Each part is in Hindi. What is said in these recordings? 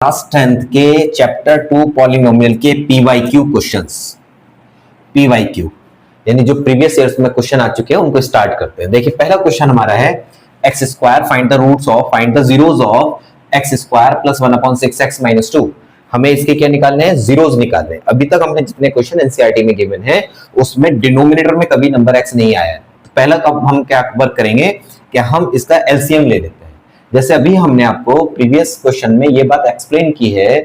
क्लास 10th के चैप्टर 2 पॉलिनोमियल के पीवाईक्यू क्वेश्चंस। पीवाईक्यू यानी जो प्रीवियस ईयर्स में क्वेश्चन आ चुके हैं उनको स्टार्ट करते हैं। देखिए पहला क्वेश्चन हमारा है x square find the roots of find the zeros of x square plus 1/6x minus 2। हमें इसके क्या निकालने हैं? जीरोस निकालने हैं। अभी तक हमने जितने क्वेश्चन एनसीईआरटी में गिवन है उसमें डिनोमिनेटर में कभी नंबर एक्स नहीं आया है। तो पहला कब हम क्या वर्क करेंगे कि हम इसका एलसीएम ले लेते हैं। जैसे अभी हमने आपको प्रीवियस क्वेश्चन में ये बात एक्सप्लेन की है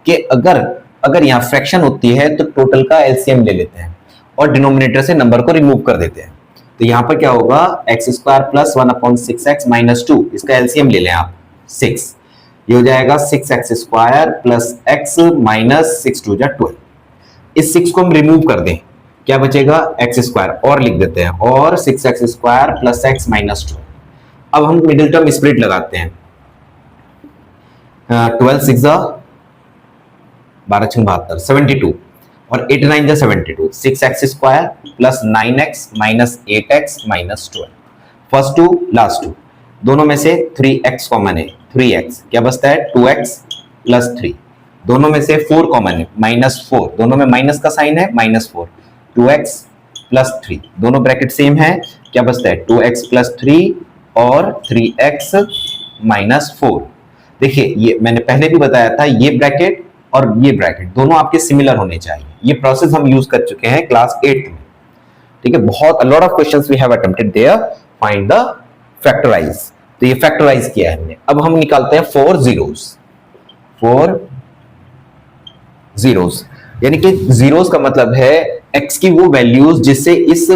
कि अगर यहाँ फ्रैक्शन होती है तो टोटल का एलसीएम ले लेते हैं और डिनोमिनेटर से नंबर को रिमूव कर देते हैं। तो यहाँ पर क्या होगा? X square plus 1/6x minus 2, इसका एलसीएम ले लें आप 6। ये हो जाएगा 6x square plus x minus 6 2 जा 12। इस 6 को हम रिमूव कर दें, क्या बचेगा? x स्क्वायर और लिख देते हैं और 6x square plus x minus 2। अब हम मिडिल टर्म स्प्लिट लगाते हैं। 12 6 12 72 72 और 8 9 जा 72। 6x square plus 9x minus 8x minus 12। First to last two दोनों में से 3x कॉमन है, 3x क्या बचता है? 2x plus 3। दोनों में से 4 कॉमन है, माइनस 4। दोनों में माइनस का साइन है, माइनस 4। 2x प्लस 3 दोनों ब्रैकेट सेम है, क्या बचता है? 2x प्लस 3 और 3x माइनस 4। देखिए ये मैंने पहले भी बताया था, ये ब्रैकेट और ये ब्रैकेट दोनों आपके सिमिलर होने चाहिए। ये प्रोसेस हम यूज कर चुके हैं क्लास 8 में, ठीक है। बहुत lot of questions we have attempted there. Find the factorise, तो ये फैक्टराइज किया है हमने। अब हम निकालते हैं 4 जीरोस, यानी कि जीरोस का मतलब है x की वो वैल्यूज जिससे इस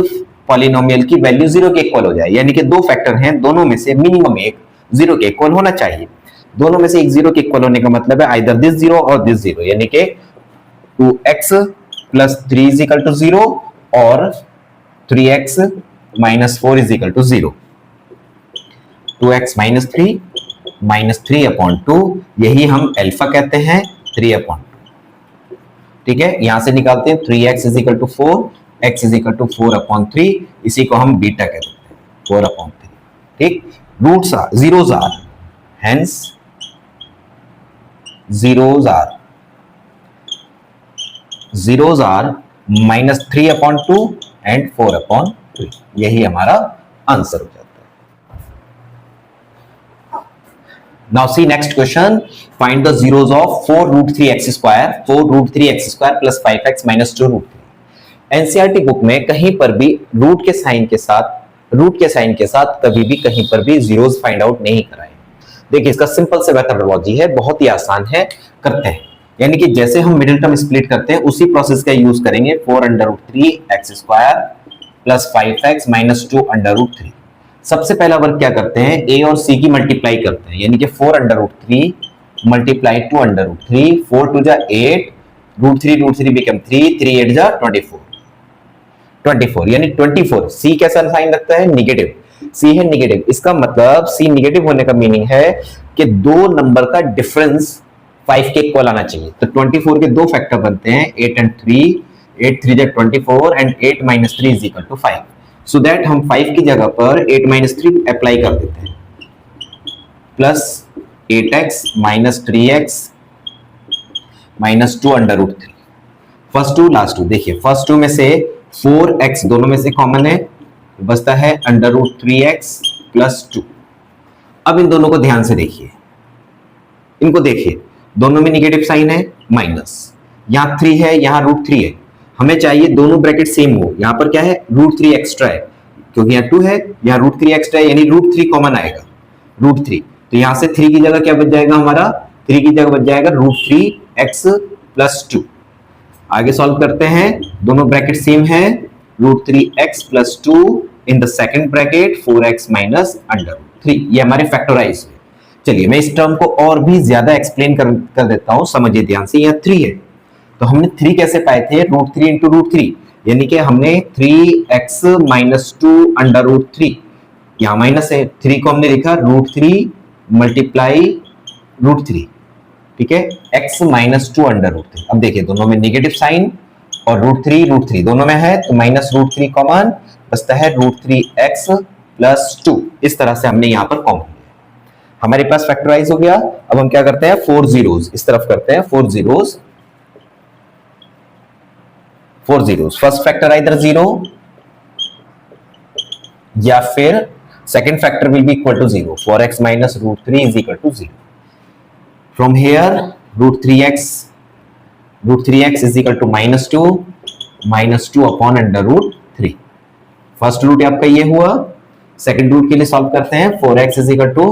पॉलिनोमियल की वैल्यू 0 के इक्वल हो जाए। यानी कि दो फैक्टर हैं, दोनों में से मिनिमम एक 0 के इक्वल होना चाहिए। दोनों में से एक 0 के इक्वल होने का मतलब है आइदर दिस 0 और दिस 0, यानी कि 2x plus 3 is equal to 0 और 3x minus 4 is equal to 0। 2x minus 3 minus 3/2, यही हम अल्फा कहते हैं, 3/2। ठीक है, यहां से निकालते हैं 3x is equal to 4, x is equal to 4/3, इसी को हम बीटा कहते हैं, 4/3। ठीक, roots are zeros are, hence zeros are minus 3/2 and 4/3। यही हमारा आंसर हो जाता है। Now see next question. Find the zeros of 4√3x square, 4√3x square plus 5x minus 2√3। NCERT book में कहीं पर भी रूट के साइन के साथ कभी भी कहीं पर भी जीरोस फाइंड आउट नहीं कराए। देखिए इसका सिंपल से मेथोडोलॉजी है, बहुत ही आसान है, करते हैं। यानी कि जैसे हम मिडिल टर्म स्प्लिट करते हैं उसी प्रोसेस का यूज करेंगे। 4√3x square plus 5x minus 2√3। सबसे पहला वर्क क्या करते हैं? a और c की मल्टीप्लाई करते हैं, यानी कि 4√3 मल्टीप्लाई 2√3, 4 2 जा 8, √3 बिकम 3, 3 8 जा 24 यानी 24। c कैसा साइन रखता है? निगेटिव। c है निगेटिव, इसका मतलब c निगेटिव होने का मीनिंग है कि दो नंबर का डिफरेंस 5 के इक्वल आना चाहिए। तो 24 के दो फैक्टर बनते हैं, 8 and 3, 8 3 जा 24 and 8 minus 3 is equal to 5। So that हम 5 की जगह पर 8 minus 3 अप्लाई कर देते हैं, plus 8x minus 3x minus 2√3। First to last two, देखिए फर्स्ट टू में से 4x दोनों में से कॉमन है, बचता है √3x प्लस 2। अब इन दोनों को ध्यान से देखिए, इनको देखिए, दोनों में निगेटिव साइन है, माइनस। यहाँ 3 है, यहाँ √3 है। हमें चाहिए दोनों ब्रैकेट सेम हो। यहाँ पर क्या है? √3 एक्स्ट्रा है, क्योंकि यहाँ 2 है, यहाँ √3 एक्स्ट्रा है, यानी √3 कॉमन आएगा, √3। तो यहाँ से 3 की जगह क्या बच जाएगा हमारा? 3 की जगह बच जाएगा √3x प्लस 2। आगे सॉल्व करते हैं, दोनों ब्रैकेट सेम है, √3x plus 2 in the second bracket 4x minus √3। ये हमारे फैक्टराइज है। चलिए मैं इस टर्म को और भी ज्यादा एक्सप्लेन कर देता हूं, समझिए ध्यान से। यहाँ 3 है, तो हमने 3 कैसे पाए थे? √3 इंटू √3, यानी कि हमने 3x माइनस 2√3, यहाँ माइनस है, 3 को हमने लिखा √3 मल्टीप्लाई √3, ठीक है, x माइनस 2√3। अब देखिए दोनों में नेगेटिव साइन और √3 दोनों में है, तो माइनस √3 कॉमन, बचता है √3x प्लस 2। इस तरह से हमने यहाँ पर कॉमन लिया। हमारे पास फैक्टराइज हो गया। अब हम क्या करते हैं, 4 जीरोस इस तरफ करते हैं, 4 zeros, 4 zeros. First factor either 0 या फिर second factor will be equal to 0। 4x minus root 3 is equal to 0. From here root 3x is equal to -2 upon under root 3। First root आपका ये हुआ, सेकंड रूट के लिए सॉल्व करते हैं। 4x is equal to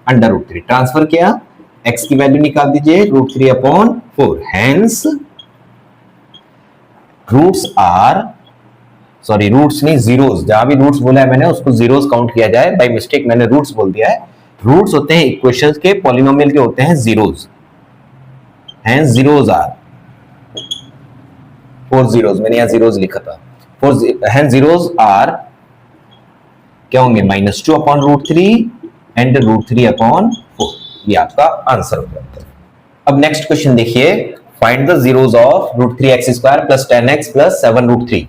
under root 3 transfer किया, x की वैल्यू निकाल दीजिए root 3 upon 4। Hence roots are, sorry roots नहीं जीरोस, जहां भी रूट्स बोला है मैंने उसको जीरोस काउंट किया जाए, बाय मिस्टेक मैंने रूट्स बोल दिया है। रूट्स होते हैं इक्वेशंस के, पॉलिनोमियल के होते हैं zeros. Hence zeros are 4 zeros, मैंने यहां जीरोस लिखा था। हेंस जीरोस आर क्या होंगे, -2 upon root 3 and root 3 upon 4। ये आपका आंसर हो जाता है। अब नेक्स्ट क्वेश्चन देखिए, find the zeros of root 3x square plus 10x plus 7 root 3।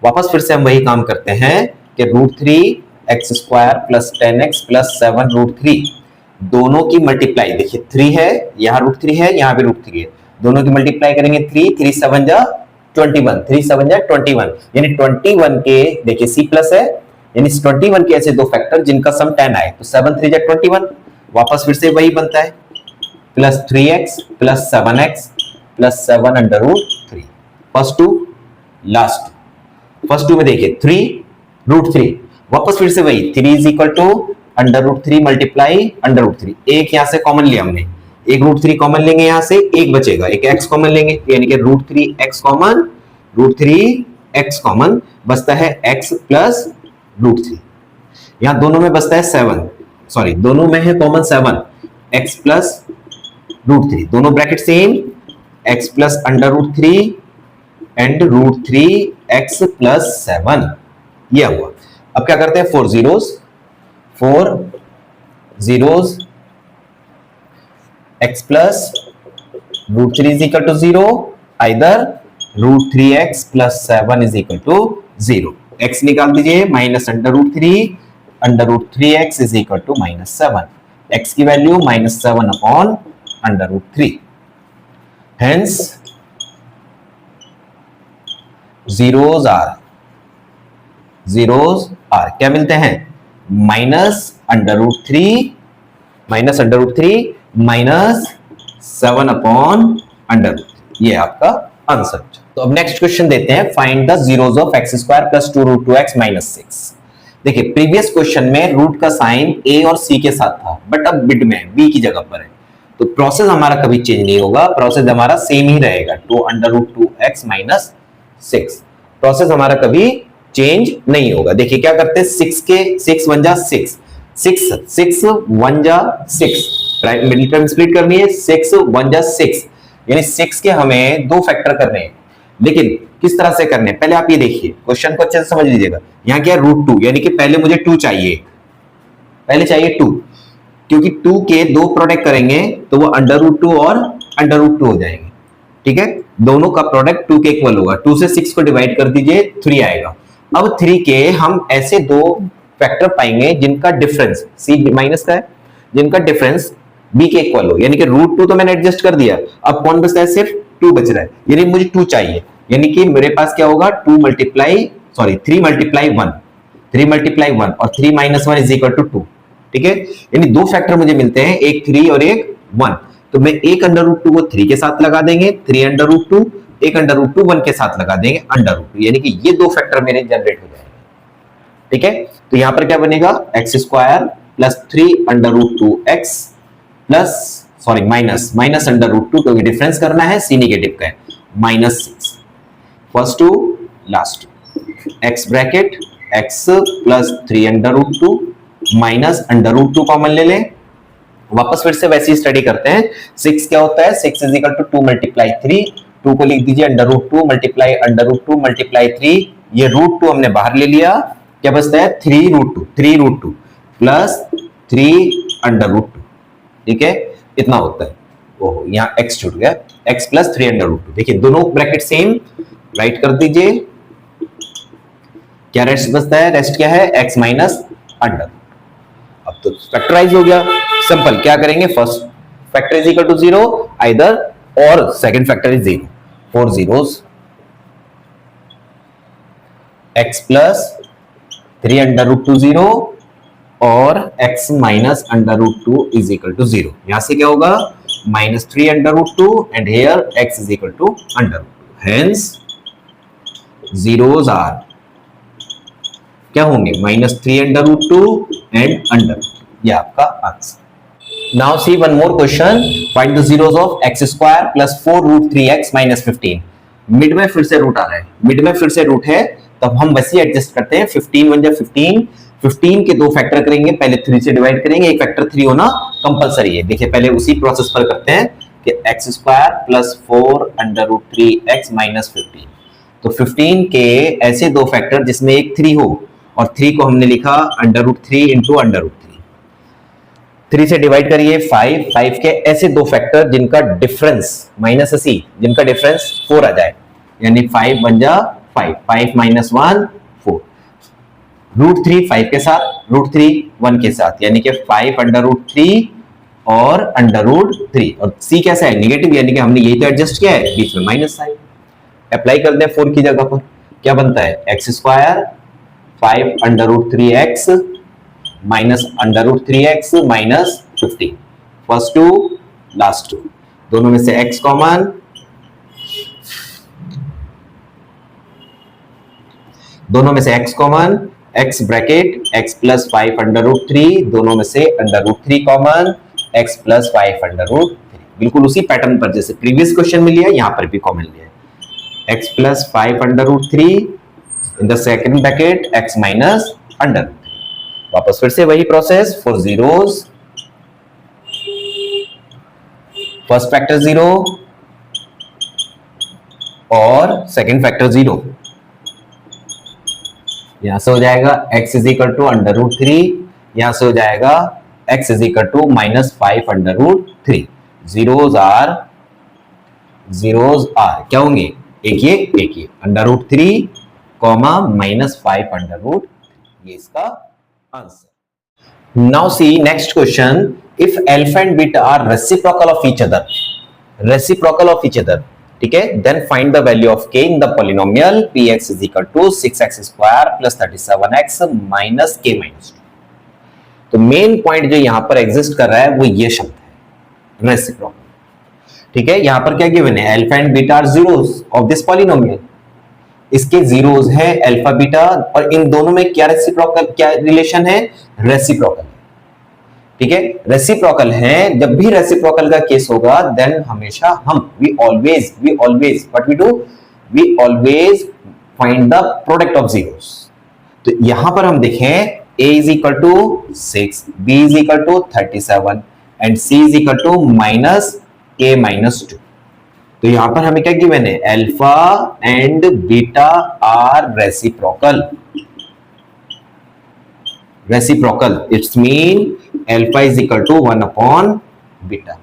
वापस फिर से हम वही काम करते हैं कि root 3x square plus 10x plus 7 root 3 दोनों की मल्टीप्लाई, देखिए 3 है, यहाँ रूट 3 है, यहाँ भी रूट 3 है, दोनों की मल्टीप्लाई करेंगे 3 3 7 जा 21, 3 7 जा 21, यानी 21 के देखिए c प्लस है, यानी 21 के ऐसे दो फैक्टर जिनका सम 10 आए, तो 7 3 जा 21, वापस फिर से वही बनता है, plus 3x plus 7x plus 7 under root 3। First to last two, first two में देखिए 3 रूट 3, वापस फिर से वही 3 is equal to under root 3 multiply under root 3। एक यहां से कॉमन लिया हमने, एक रूट 3 कॉमन लेंगे, यहां से एक बचेगा, एक x कॉमन लेंगे, यानी कि root 3x common, root 3x common, बचता है x प्लस रूट 3। यहां दोनों में बचता है 7, सॉरी दोनों में है कॉमन 7, x प्लस रूट 3, दोनों bracket same, x plus under root 3 and root 3x plus 7, ये हुआ। अब क्या करते हैं, 4 zeros, x plus root 3 is equal to 0, either root 3x plus 7 is equal to 0। x निकाल दीजिए, minus under root 3x is equal to -7, x की value -7 upon under root 3। Hence zeros are क्या मिलते हैं, minus under root 3 -7 upon under root, ये आपका आंसर। तो अब नेक्स्ट क्वेश्चन देते हैं, find the zeros of x square plus 2 root 2x minus 6। देखिए प्रीवियस क्वेश्चन में रूट का साइन a और c के साथ था, बट अब बिट में b की जगह पर है, तो प्रोसेस हमारा कभी चेंज नहीं होगा, प्रोसेस हमारा सेम ही रहेगा, 2 under root 2x minus 6। Process हमारा कभी चेंज नहीं होगा। देखिए क्या करते हैं, 6 के 6 1 जा 6, 6 1 जा 6, मिडिल टर्म स्प्लिट करनी है, 6 1 जा 6, यानी 6 के हमें दो फैक्टर करने हैं, लेकिन किस तरह से करने हैं, पहले आप ये देखिए, क्वेश्चन को अच्छे से समझ लीजिएगा। यहाँ क्या है, रूट 2, यानी कि पहले मुझे 2 चाहिए, पहले चाहिए 2, क्योंकि 2 के दो प्रोडक्ट करेंगे तो वो अंडर रूट 2 और अंडर रूट 2 हो जाएंगे, ठीक है, दोनों का प्रोडक्ट 2 के इक्वल होगा। 2 से 6 को डिवाइड कर दीजिए, 3 आएगा। अब 3 के हम ऐसे दो फैक्टर पाएंगे जिनका डिफरेंस c माइनस का है, जिनका डिफरेंस b के इक्वल हो, यानी कि रूट 2 तो मैंने एडजस्ट कर दिया, अब कौन बचता है, सिर्फ 2 बच रहा है, यानी मुझे 2 चाहिए, यानी कि मेरे पास क्या होगा, 3 मल्टीप्लाई 1, 3 मल्टीप्लाई 1 और 3 माइनस 1 इज इक्वल टू 2, ठीक है, यानी दो फैक्टर मुझे मिलते हैं, एक 3 और एक 1, तो मैं एक अंडर रूट 2 को 3 के साथ लगा देंगे, 3 अंडर रूट 2, एक अंडर रूट 2 1 के साथ लगा देंगे अंडर रूट 2, यानी कि ये दो फैक्टर मेरे जनरेट हो जाएंगे, ठीक है। तो यहां पर क्या बनेगा, x square plus 3 under root 2x plus minus under root 2, क्योंकि डिफरेंस करना है, c नेगेटिव का है, -6। First to last, x bracket x plus 3 under root 2 minus under root 2 common ले लें, वापस फिर से वैसी स्टडी करते हैं। 6 क्या होता है, 6 इज इक्वल टू 2 मल्टीप्लाई 3, 2 को लिख दीजिए under root 2 multiply under root 2 multiply 3, ये रूट 2 हमने बाहर ले लिया, क्या बचता है 3 रूट 2 प्लस 3 अंडर रूट 2, ठीक है, इतना होता है। ओहो यहाँ x छूट गया, x प्लस 3 अंडर रूट 2, देखिए दोनों ब्रैकेट सेम, राइट कर दीजिए, क्या रेस्ट बचता है, रेस्ट क्या है, x माइनस अंडर। अब तो फैक्टराइज हो गया, सिंपल, क्या करेंगे, first factor is equal to 0 either और second factor is 0, 4 zeros, x plus 3 under root 2 0 और x minus under root 2 is equal to 0। यहां से क्या होगा, माइनस 3 अंडर रूट 2 एंड हेयर x is equal to under root 2, hence zeros are क्या होंगे, माइनस 3 अंडर रूट 2 एंड अंडर रूट 2, ये आपका answer. Now see one more question, find the zeros of x square plus 4 root 3x minus 15। Mid में फिर से रूट आ रहा है, मिड में फिर से रूट है, तब हम वैसे ही एडजस्ट करते हैं, 15 बन जाए 15, 15 के दो फैक्टर करेंगे, पहले 3 से डिवाइड करेंगे, एक फैक्टर 3 होना कंपलसरी है। देखिए पहले उसी प्रोसेस पर करते हैं कि x square plus 4 under root 3x minus 15, तो 15 के ऐसे दो फैक्टर जिसमें एक 3 हो और 3 को हमने लिखा under root 3 into under root 3 से डिवाइड करिए 5, 5 के ऐसे दो फैक्टर जिनका डिफरेंस माइनस सी, जिनका डिफरेंस 4 आ जाए, यानी 5 बन जा 5, 5 माइनस 1 4, रूट 3 5 के साथ, रूट 3 1 के साथ, यानी कि 5 अंडर रूट 3 और अंडर रूट 3, और c कैसा है, नेगेटिव, यानी कि हमने यही तो एडजस्ट किया है, बीच में माइनस साइन अप्लाई कर दें 4 की जगह पर, क्या बनता है, x square 5 under root 3x minus under root 3x minus 15, first to last two, दोनों में से x कॉमन, दोनों में से x common, x bracket x plus 5 under root 3, दोनों में से under root 3 common, x plus 5 under root 3, बिल्कुल उसी पैटर्न पर जैसे प्रीवियस क्वेश्चन में लिया, यहां पर भी कॉमन लिया है, x plus 5 under root 3 in the second bracket x minus under root 3, वापस फिर से वही प्रोसेस, 4 zeros, फर्स्ट फैक्टर 0 और सेकंड फैक्टर 0, यहां से हो जाएगा x is equal to under root 3, यहां से हो जाएगा x is equal to minus 5 under root 3, zeros are क्या होंगे, एक ये under root 3 comma minus 5 under root, ये इसका answer. Now see next question, if alpha and beta are reciprocal of each other, reciprocal of each other, ठीक है, then find the value of k in the polynomial px is equal to 6x square plus 37x minus k minus 2। तो मेन पॉइंट जो यहां पर एग्जिस्ट कर रहा है वो ये शब्द है, रेसिप्रोकल, ठीक है। यहां पर क्या गिवन है, alpha and beta are zeros of this polynomial, इसके जीरोस है अल्फा बीटा, और इन दोनों में क्या रेसिप्रोकल, क्या रिलेशन है, रेसिप्रोकल, ठीक है, रेसिप्रोकल है। जब भी रेसिप्रोकल का केस होगा देन हमेशा हम we always what we do, we always find the product of zeros. तो यहां पर हम देखें a is equal to 6, b is equal to 37 and c is equal to minus k minus 2। तो यहां पर हमें क्या गिवन है, alpha and beta are reciprocal, reciprocal it's mean alpha is equal to 1 upon beta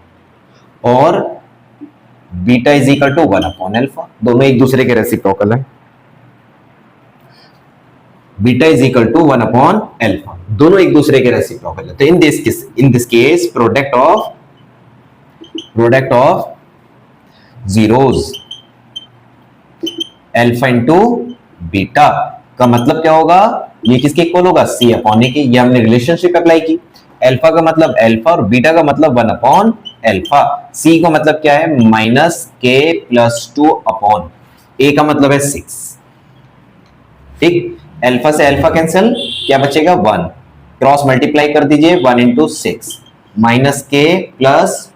और beta is equal to 1 upon alpha, दोनों एक दूसरे के रेसिप्रोकल है, beta is equal to 1 upon alpha, दोनों एक दूसरे के रेसिप्रोकल है। तो in this case product of zeros alpha into beta का मतलब क्या होगा, ये किसके इक्वल होगा, c अपॉन a के, ये हमने रिलेशनशिप अप्लाई की, अल्फा का मतलब अल्फा और बीटा का मतलब 1 अपॉन अल्फा, c का मतलब क्या है minus k plus 2 upon a का मतलब है 6, ठीक, अल्फा से अल्फा कैंसिल, क्या बचेगा 1, क्रॉस मल्टीप्लाई कर दीजिए 1 इंटू 6 माइनस k प्लस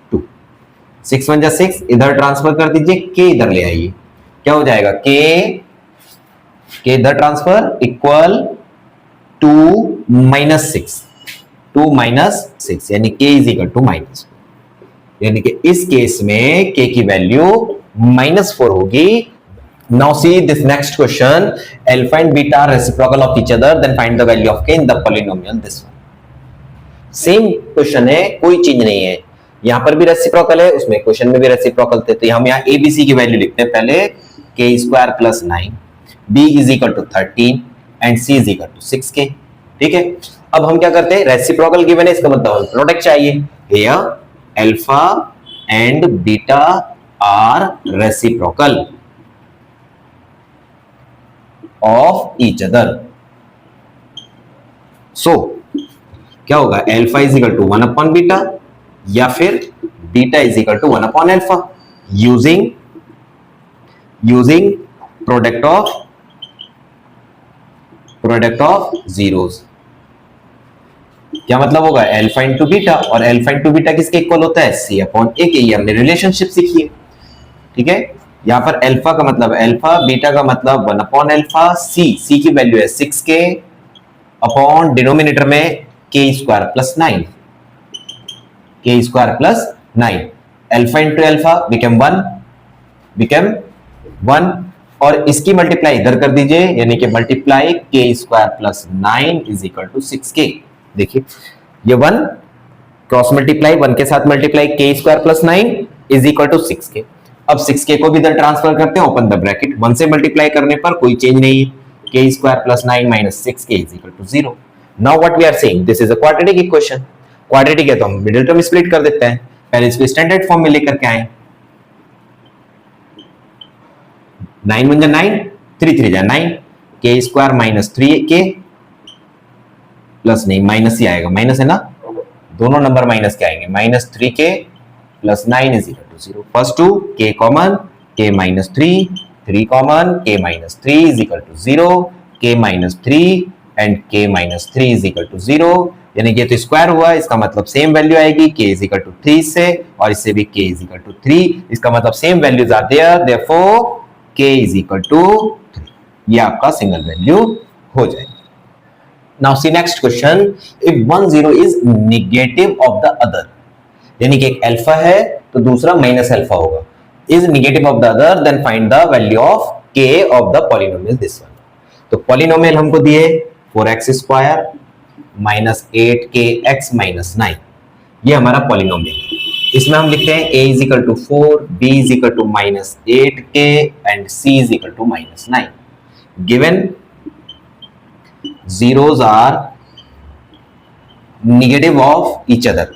6 1 जा 6, इधर ट्रांसफर कर दीजिए, k इधर ले आइए, क्या हो जाएगा k इधर ट्रांसफर इक्वल 2 माइनस 6, यानी k is equal to minus, यानी कि इस केस में k की वैल्यू -4 होगी। Now see this next question, alpha and beta are reciprocal of each other, then find the value of k in the polynomial this one. Same question है, कोई चीज नहीं है, यहां पर भी रेसिप्रोकल है, उसमें क्वेश्चन में भी रेसिप्रोकल थे, तो हम यहाँ ABC की वैल्यू लिखते हैं पहले, k square plus 9, b is equal to 13 and c is equal to 6k, ठीक है। अब हम क्या करते हैं, रेसिप्रोकल गिवन है, इसका मतलब प्रोडक्ट चाहिए। Here alpha and beta are reciprocal of each other. So क्या होगा, alpha is equal to 1 upon beta या फिर beta is equal to 1 upon alpha using product of zeros. क्या मतलब होगा, अल्फा इंटू बीटा, और अल्फा इंटू बीटा किसके इक्वल होता है, सी अपॉन ए के। ये हमने रिलेशनशिप सीखी है, ठीक है। यहां पर अल्फा का मतलब अल्फा, बीटा का मतलब 1 अपॉन अल्फा, सी की वैल्यू है 6k अपॉन डिनोमिनेटर में k square plus 9, k square plus 9। Alpha into alpha become 1 और इसकी मल्टीप्लाई इधर कर दीजिए, यानी कि multiply k square plus 9 is equal to 6k। देखिए ये 1 क्रॉस मल्टीप्लाई, 1 के साथ multiply k square plus 9 is equal to 6k। अब 6k को भी इधर ट्रांसफर करते हैं, ओपन द ब्रैकेट, 1 से मल्टीप्लाई करने पर कोई चेंज नहीं है, k square plus 9 minus 6k is equal to 0। Now what we are saying, this is a quadratic equation. Quadratic है तो हम मिडिल टर्म स्प्लिट कर देते हैं, पहले इसको स्टैंडर्ड फॉर्म में लेकर के आए। 9 1 9, 3 3 9, k square minus 3k plus नहीं माइनस ही आएगा, माइनस है ना, दोनों नंबर माइनस के आएंगे, minus 3k plus 9 is equal to 0। First two k common, k minus 3 common, k minus 3 is equal to 0, k minus 3 and k minus 3 is equal to 0, यानी कि तो स्क्वायर हुआ, इसका मतलब सेम वैल्यू आएगी, k इज इक्वल टू 3 से, और इससे भी k इज इक्वल टू 3, इसका मतलब same values are there, therefore k is equal to 3। ये आपका सिंगल वैल्यू हो जाएगी। Now see next question, if 1 0 is negative of the other, यानी कि एक अल्फा है तो दूसरा माइनस अल्फा होगा, is negative of the other, then find the value of k of the polynomial this one. तो पॉलिनोमियल हमको दिए 4x square minus 8kx minus 9, ये हमारा पॉलिनोमियल है। इसमें हम लिखते हैं a is equal to 4, b is equal to minus 8k and c is equal to minus 9। Given zeros are negative of each other,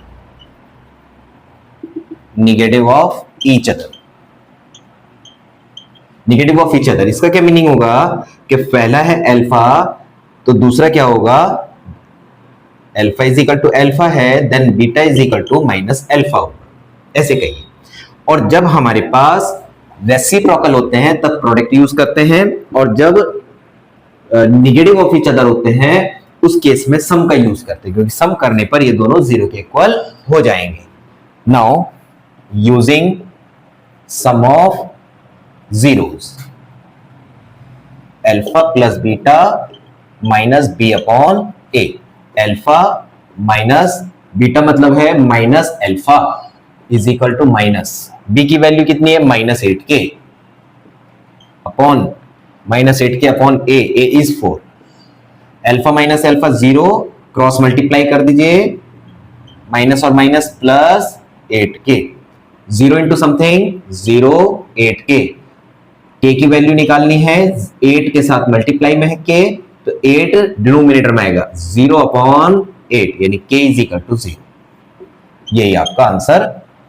negative of each other, negative of each other। इसका क्या मीनिंग होगा कि पहला है अल्फा तो दूसरा क्या होगा, alpha is equal to alpha है, then beta is equal to minus alpha होगा, ऐसे कहिए। और जब हमारे पास रेसिप्रोकल होते हैं तब प्रोडक्ट यूज करते हैं, और जब नेगेटिव ऑफ ईच अदर होते हैं उस केस में सम का यूज करते हैं, क्योंकि सम करने पर ये दोनों 0 के इक्वल हो जाएंगे। नाउ using sum of zeros, alpha plus beta minus b upon a, alpha minus beta मतलब है minus alpha is equal to minus b की वैल्यू कितनी है, minus 8k upon minus 8k upon a is 4, alpha minus alpha 0, cross multiply कर दीजिए, माइनस और minus plus 8k, 0 into something 0, 8k, k की वैल्यू निकालनी है, 8 के साथ मल्टीप्लाई में है k, तो 8 डिनोमिनेटर में आएगा, 0 अपॉन 8 यानी k इज इक्वल टू 0। यही आपका आंसर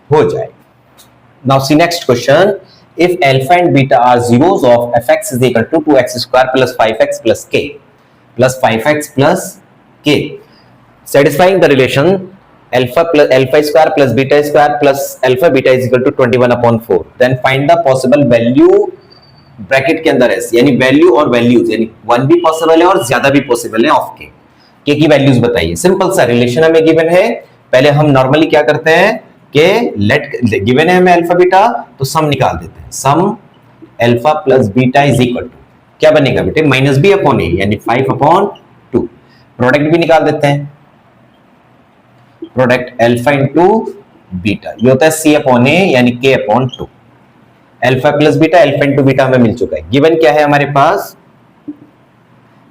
हो जाए। Now see next question, if alpha and beta are zeros of fx is equal to 2x square plus 5x plus k plus 5x plus k, satisfying the relation alpha square plus beta square plus alpha beta is equal to 21 upon 4, then find the possible value, bracket के अंदर s यानी वैल्यू और वैल्यूज, यानी 1 भी पॉसिबल है और ज्यादा भी पॉसिबल है ऑफ k की वैल्यूज बताइए। सिंपल सा रिलेशन हमें गिवन है, पहले हम नॉर्मली क्या करते हैं कि लेट गिवन है हमें अल्फा बीटा तो सम निकाल देते हैं, sum alpha plus beta is equal to क्या बनेगा बेटे, माइनस बी अपॉन ए यानी 5 अपॉन 2। प्रोडक्ट भी निकाल देते हैं, प्रोडक्ट अल्फा इंटू बीटा ये होता है सी अपॉन ए यानी के upon 2। Alpha plus beta, alpha into beta हमें मिल चुका है। गिवन क्या है हमारे पास,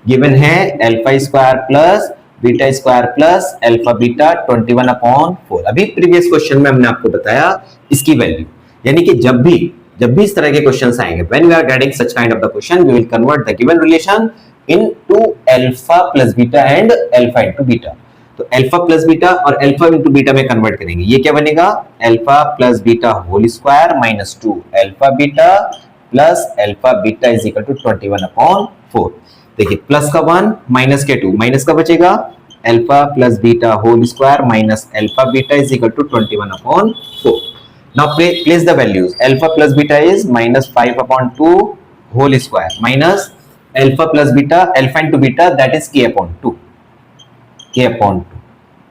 गिवन है alpha square plus beta square plus alpha beta 21 upon 4। अभी प्रीवियस क्वेश्चन में हमने आपको बताया इसकी वैल्यू, यानी कि जब भी इस तरह के क्वेश्चंस आएंगे, when we are getting such kind of the question we will convert the given relation into alpha plus beta and alpha into beta. तो अल्फा प्लस बीटा और अल्फा इनटू बीटा में कन्वर्ट करेंगे, ये क्या बनेगा, alpha plus beta whole square minus 2 alpha beta plus alpha beta is equal to 21/4। देखिए प्लस का 1 माइनस के 2, माइनस का बचेगा alpha plus beta whole square minus alpha beta is equal to 21/4। Now place the values. Alpha plus beta is minus 5/2 whole square minus alpha plus beta, alpha into beta that is k/2, k/2,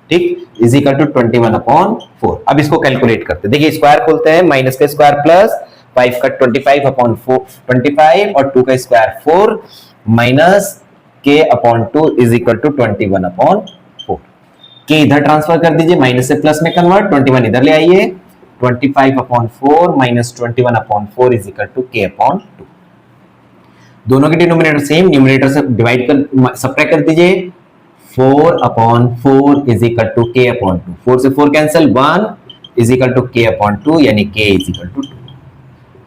ठीक, इज इक्वल टू 21/4। अब इसको कैलकुलेट करते हैं। देखिए स्क्वायर खोलते हैं, माइनस का स्क्वायर प्लस 5 का 25/4 25 और 2 का square 4 minus k/2 is equal to 21/4। के इधर ट्रांसफर कर दीजिए, माइनस से प्लस में कन्वर्ट, 21 इधर ले आइए, 25/4 minus 21/4 is equal to k/2। दोनों के डिनोमिनेटर सेम, न्यूमरेटर से डिवाइड कर सब्ट्रैक्ट कर दीजिए, 4/4 इज इक्वल टू k/2। 4 से 4 cancel, 1 is equal to k/2 यानी k इज इक्वल टू 2,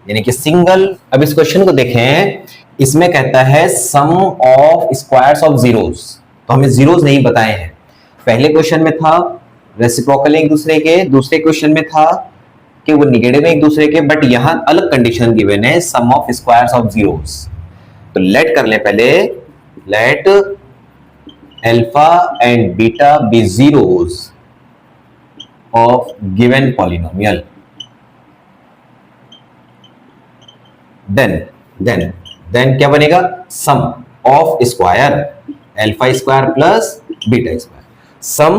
यानी कि सिंगल। अब इस क्वेश्चन को देखें, इसमें कहता है sum of squares of zeros, तो हमें जीरोस नहीं बताए हैं। पहले क्वेश्चन में था रेसिप्रोकल एक दूसरे के, दूसरे क्वेश्चन में था कि वो निगेटिव एक दूसरे के, बट यहां अलग कंडीशन गिवन है, sum of squares of zeros. तो लेट कर ले पहले, let alpha and beta be zeros of given polynomial, then क्या बनेगा, sum of square alpha square plus beta square, sum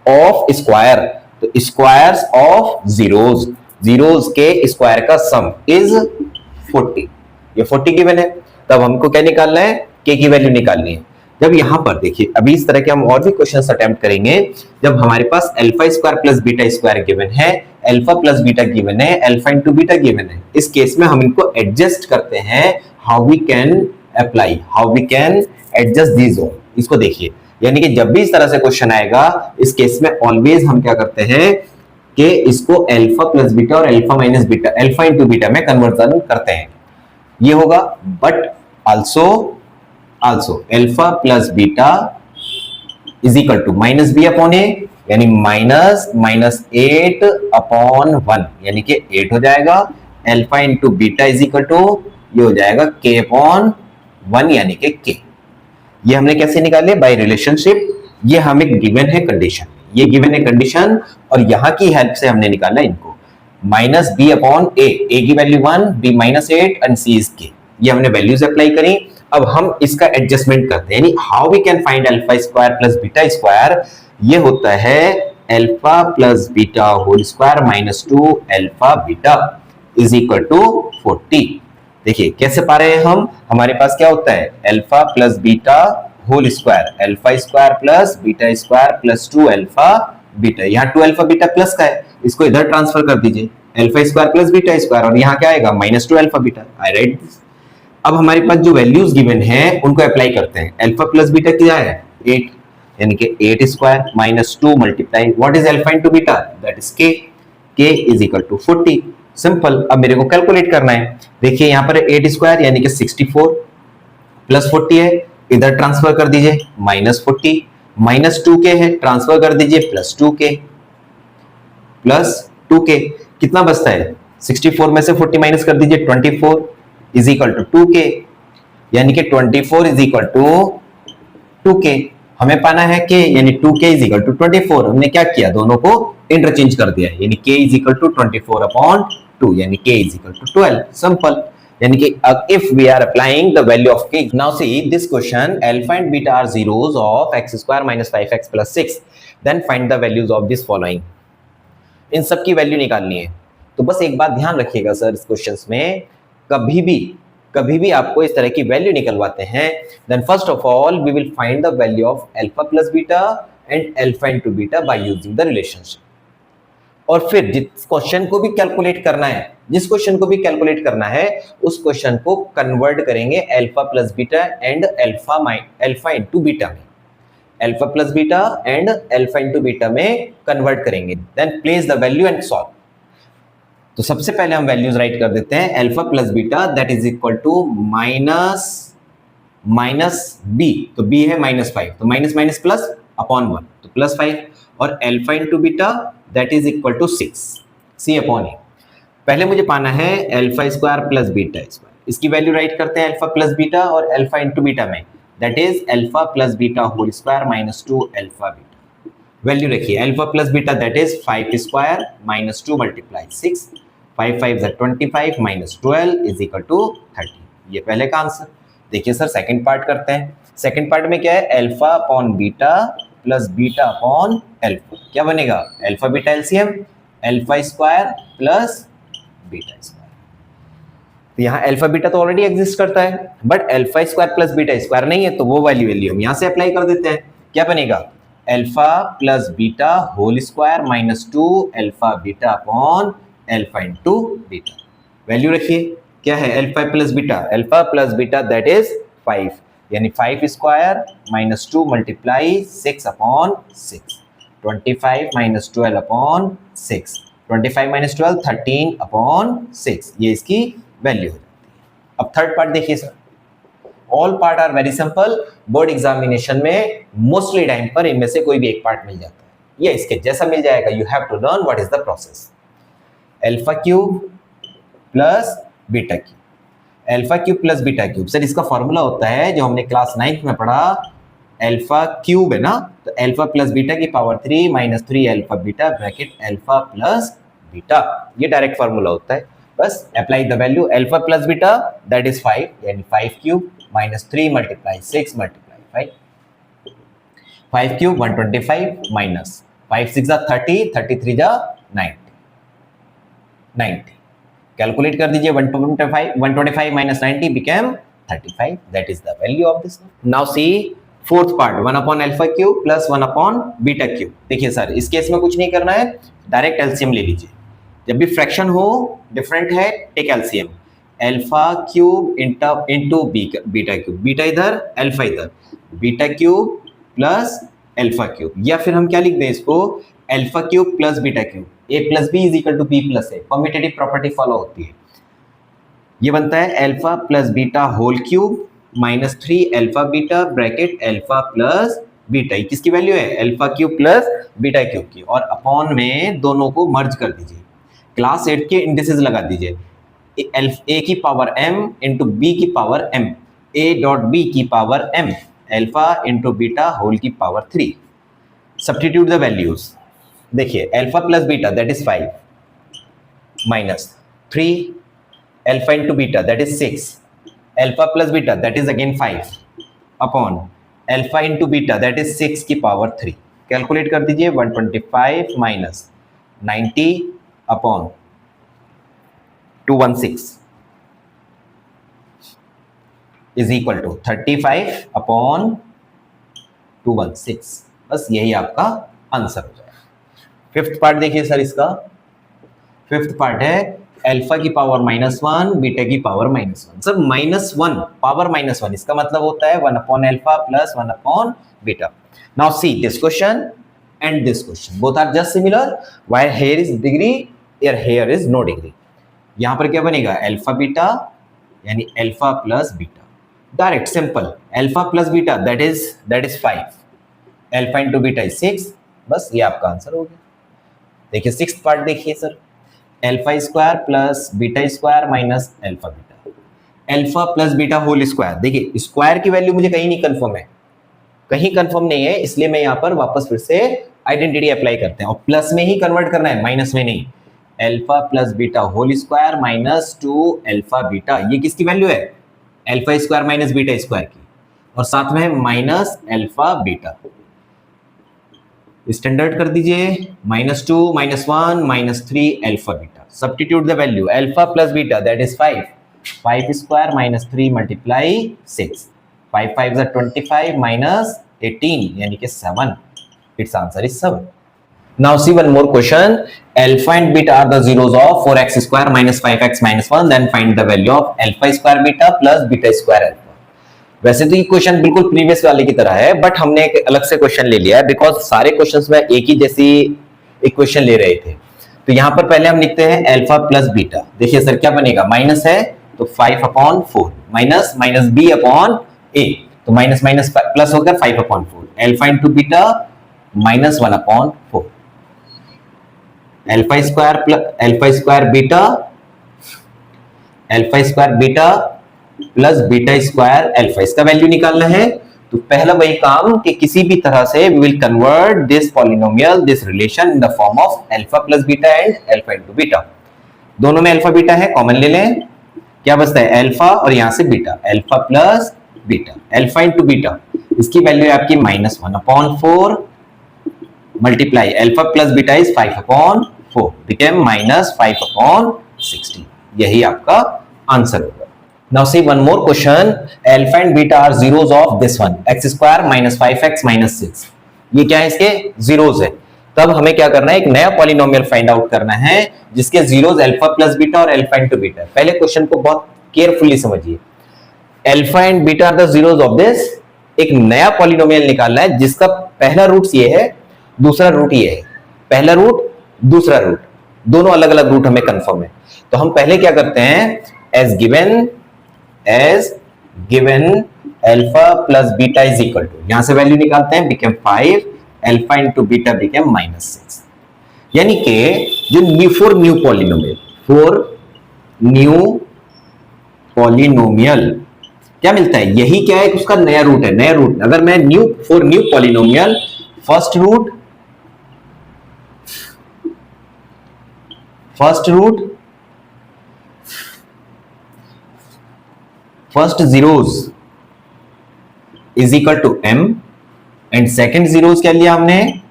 of square, तो स्क्वायर्स ऑफ जीरोस, जीरोस के स्क्वायर का सम इज 40, ये 40 गिवन है। तब हमको क्या निकालना है, के की वैल्यू निकालनी है। जब यहां पर देखिए, अभी इस तरह के हम और भी क्वेश्चंस अटेम्प्ट करेंगे, जब हमारे पास alpha square plus beta square given है, अल्फा प्लस बीटा गिवन है, अल्फा इनटू बीटा गिवन है, इस केस में हम इनको एडजस्ट करते हैं, how we can apply, how we can adjust these all. इसको देखिए, यानी कि जब भी इस तरह से क्वेश्चन आएगा, इस केस में ऑलवेज हम क्या करते हैं कि इसको अल्फा प्लस बीटा और alpha minus beta, alpha into beta में कन्वर्जन करते हैं, ये होगा। But also alpha plus beta is equal to minus b upon a, यानी माइनस 8/1, यानी कि 8 हो जाएगा। Alpha into beta is equal to, ये हो जाएगा k/1, यानी कि k। ये हमने कैसे निकाले, बाय रिलेशनशिप। ये हमें गिवन है कंडीशन, ये गिवन है कंडीशन, और यहां की हेल्प से हमने निकाला इनको, minus b upon a, a की value 1, b -8 and c is k। ये हमने वैल्यूज अप्लाई करी। अब हम इसका एडजस्टमेंट करते हैं, यानी how we can find alpha square plus beta square. ये होता है alpha plus beta whole square minus 2 alpha beta is equal to 40। देखिए कैसे पा रहे हैं हम, हमारे पास क्या होता है, alpha plus beta whole square, alpha square plus beta square plus 2 alpha beta. यहाँ 2 अल्फा बीटा प्लस का है, इसको इधर ट्रांसफर कर दीजिए, alpha square plus beta square, और यहाँ क्या आएगा, -2 alpha beta. I right this. अब हमारे पास जो वैल्यूज गिवन है उनको अप्लाई करते हैं। अल्फा प्लस बीटा क्या है, 8, यानी कि 8 square minus 2 multiply what is alpha into beta, that is k, k is equal to 40। Simple. अब मेरे को कैलकुलेट करना है। देखिए यहाँ पर 8 स्क्वायर यानी कि 64 प्लस 40 है, इधर ट्रांसफर कर दीजिए -40, माइनस 2k है, ट्रांसफर कर दीजिए प्लस 2k, कितना बचता है, 64 में से 40 माइनस कर दीजिए 24 इज इक्वल टू 2k, यानी कि 24 इज इक्वल टू 2k। हमें पाना है k, यानी 2k इज इक्वल टू 24। हमने क्या किया, दोनों को इंटरचेंज कर दिया, यानी k इज इक्वल टू 24/2, यानी k is equal to 12। Simple. यानी कि if we are applying the value of k, now see this question, alpha and beta are zeros of x square minus 5x plus 6, then find the values of this following। इन सब की वैल्यू निकालनी है। तो बस एक बात ध्यान रखिएगा सर, इस क्वेश्चंस में कभी भी आपको इस तरह की वैल्यू निकलवाते हैं, then first of all we will find the value of alpha plus beta and alpha into beta by using the relationship. और फिर जिस क्वेश्चन को भी कैलकुलेट करना है, उस क्वेश्चन को कन्वर्ट करेंगे alpha plus beta and alpha into beta में, alpha plus beta and alpha into beta में कन्वर्ट करेंगे, then place the value and solve. तो सबसे पहले हम वैल्यूज राइट कर देते हैं। Alpha plus beta that is equal to minus b, तो बी है -5, तो माइनस माइनस प्लस अपॉन 1, तो +5, और alpha into beta that is equal to 6 c upon a. पहले मुझे पाना है alpha square plus beta square, इसकी वैल्यू राइट करते हैं अल्फा प्लस बीटा और अल्फा इंटू बीटा में, that is alpha plus beta whole square -2 alpha beta. Value रखिए alpha plus beta that is 5 square -2 multiply 6, 5 5 25 -12 is equal to 30। ये पहले का आंसर। देखिए सर सेकंड पार्ट करते हैं। सेकंड पार्ट में क्या है, alpha upon beta plus beta upon alpha, क्या बनेगा alpha beta LCM, alpha square plus beta square. तो यहाँ अल्फा बीटा तो ऑलरेडी एग्जिस्ट करता है, but alpha square plus beta square नहीं है, तो वो वैल्यू हम यहाँ से अप्लाई कर देते हैं। क्या बनेगा alpha plus beta whole square -2 alpha beta upon alpha into beta. Value रखिए क्या है alpha plus beta that is 5, यानी 5 square -2 multiply 6 upon 6, 25 -12 upon 6, 25 - 12 13 upon 6, ये इसकी वैल्यू हो जाती है। अब थर्ड पार्ट देखिए sir, all part are very simple, board examination में मोस्टली टाइम पर इनमें से कोई भी एक पार्ट मिल जाता है, ये इसके जैसा मिल जाएगा। You have to learn what is the process. Alpha cube plus beta cube, alpha cube plus beta cube, sir इसका फॉर्मूला होता है जो हमने क्लास 9th में पढ़ा, अल्फा क्यूब है ना, तो अल्फा प्लस बीटा की power 3 -3 alpha beta bracket alpha plus beta, ये डायरेक्ट फॉर्मूला होता है। बस apply the value alpha plus beta that is 5, यानी 5 cube -3 multiply 6 multiply 5, 5 cube 125 minus 5 6 30, 33 जा 90। कैलकुलेट कर दीजिए 125 minus 90 became 35, that is the value of this. Now see fourth part, 1 upon alpha cube plus 1 upon beta cube। देखिए सर इस केस में कुछ नहीं करना है, डायरेक्ट एलसीएम ले लीजिए। जब भी फ्रैक्शन हो डिफरेंट है take LCM, alpha cube into beta cube, beta इधर अल्फा इधर, beta cube plus alpha cube, या फिर हम क्या लिख दें इसको alpha cube plus beta cube, a plus B is equal to B plus A, commutative property follow होती है। ये बनता है alpha plus beta whole cube -3 alpha beta bracket alpha plus beta, किसकी वैल्यू है alpha cube plus beta cube की, और अपॉन में दोनों को मर्ज कर दीजिए, क्लास 8 के इंडिसेस लगा दीजिए, a की पावर m इंटू बी की power m, a dot b की power m, alpha into beta whole की पावर 3। सब्स्टिट्यूट द वैल्यूज, देखिए alpha plus beta that is 5 -3 alpha into beta that is 6, alpha plus beta that is again 5 upon alpha into beta that is 6 की पावर 3। कैलकुलेट कर दीजिए 125 minus 90 upon 216 is equal to 35 upon 216। बस यही आपका आंसर हो जाएगा। फिफ्थ पार्ट देखिए सर, इसका फिफ्थ पार्ट है अल्फा की पावर -1 बीटा की पावर -1। सर -1 पावर -1 इसका मतलब होता है 1 upon alpha plus 1 upon beta. Now see this question and this question, both are just similar, while here is degree here is no degree. यहां पर क्या बनेगा अल्फा बीटा यानी alpha plus beta, direct simple, alpha plus beta that is 5, alpha into beta is 6, बस ये आपका आंसर हो गया। देखिए सिक्स्थ पार्ट देखिए sir, alpha square plus beta square minus alpha beta, alpha plus beta whole square. देखिए स्क्वायर की वैल्यू मुझे कहीं नहीं कंफर्म है, कहीं कंफर्म नहीं है, इसलिए मैं यहाँ पर वापस फिर से आइडेंटिटी अप्लाई करते हैं, और प्लस में ही कन्वर्ट करना है, माइनस में नहीं। Alpha plus beta whole square -2 alpha beta, ये किसकी वैल्यू है alpha square minus beta square की, और साथ में है माइनस अल्फा बीटा। स्टैंडर्ड कर दीजिए -2 -1 -3 alpha beta. Substitute the value alpha plus beta that is 5 square -3 multiply 6, 5 5 25 -18 यानी कि 7। It's answer is 7। Now see one more question, alpha and beta are the zeros of 4x square minus 5x minus 1, then find the value of alpha square beta plus beta square alpha. वैसे तो ये क्वेश्चन बिल्कुल प्रीवियस वाले की तरह है, बट हमने एक अलग से क्वेश्चन ले लिया है बिकॉज सारे क्वेश्चंस में एक ही जैसी इक्वेशन ले रहे थे। तो यहाँ पर पहले हम लिखते हैं अल्फा प्लस बीटा। देखिए सर क्या बनेगा, माइनस है तो 5 अपॉन 4 माइनस b अपॉन ए, तो माइनस माइनस प्लस होकर 5/4, alpha into beta -1/4, alpha square beta plus beta square alpha, इसका वैल्यू निकालना है। तो पहला वही काम कि किसी भी तरह से we will convert this polynomial, this relation in the form of alpha plus beta and alpha into beta. दोनों में अल्फा बीटा है, कॉमन ले लें, क्या बचता है अल्फा और यहां से beta, alpha plus beta, alpha into beta, इसकी वैल्यू है आपकी -1/4 multiply alpha plus beta is 5/4 became -5/60। यही आपका आंसर होगा। Now see one more question. Alpha and beta are zeros of this one. X square minus 5x minus 6. ये क्या है, इसके जीरोस है। तब हमें क्या करना है, एक नया पॉलिनोमियल फाइंड आउट करना है जिसके जीरोस अल्फा प्लस बीटा और अल्फा इंटू बीटा। पहले क्वेश्चन को बहुत केयरफुली समझिए। Alpha and beta are the zeros of this, एक नया पॉलिनोमियल निकालना है जिसका पहला रूट ये है, दूसरा रूट ये है। पहला रूट, दूसरा रूट, दोनों अलग अलग रूट हमें कंफर्म है। तो हम पहले क्या करते हैं, as given alpha plus beta is equal to, यहां से वैल्यू निकालते हैं, become 5, alpha into beta become -6। यानी कि जो फॉर न्यू पॉलिनोमियल क्या मिलता है, यही क्या है, उसका नया रूट है। नया रूट अगर मैं for new polynomial, first zeros is equal to m and second zeros क्या लिया हमने,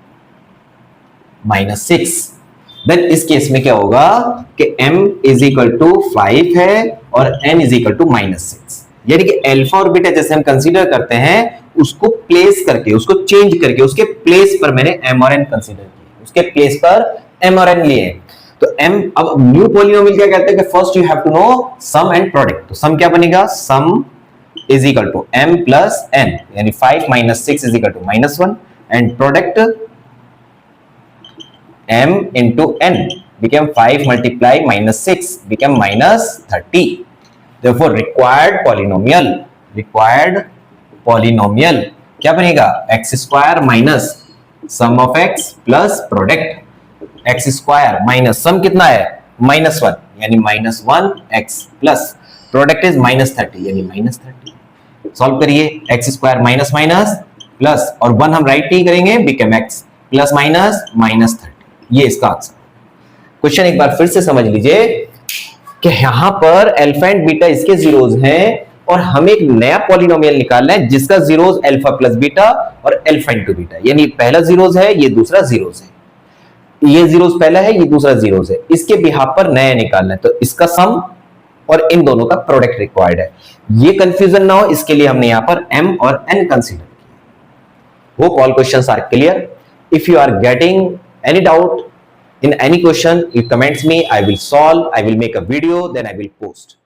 -6। देन इस केस में क्या होगा कि m is equal to 5 है और n is equal to -6। यानी कि अल्फा और बीटा जैसे हम कंसीडर करते हैं उसको प्लेस करके, उसको चेंज करके, उसके प्लेस पर मैंने m और n कंसीडर किए, उसके प्लेस पर m और n लिए। तो m, अब न्यू पॉलिनोमियल क्या कहते हैं कि first you have to know sum and product. तो सम क्या बनेगा, sum is equal to m plus n, यानी 5 - 6 is equal to -1 and product m into n became 5 multiply -6 became -30। therefore required polynomial क्या बनेगा, x square minus sum of x plus product x square minus sum कितना है -1 यानी -1x प्लस प्रोडक्ट इज -30 यानी -30। सॉल्व करिए, x square minus minus plus और 1 हम राइट नहीं करेंगे, बिकम x प्लस माइनस -30। ये इसका आंसर। क्वेश्चन एक बार फिर से समझ लीजिए कि यहां पर अल्फा एंड बीटा इसके जीरोस हैं और हमें एक नया पॉलिनोमियल निकालना है जिसका जीरोस अल्फा प्लस बीटा और अल्फा इंटू बीटा, यानी पहला जीरोस है, ये दूसरा जीरोस है, ये जीरोस पहला है, ये दूसरा जीरोस है, इसके बिहाफ पर नया निकालना है। तो इसका सम और इन दोनों का प्रोडक्ट रिक्वायर्ड है। ये कंफ्यूजन ना हो इसके लिए हमने यहां पर m और n कंसीडर किया। Hope all questions are clear. If you are getting any doubt in any question, you comments me, I will solve, I will make a video, then I will post.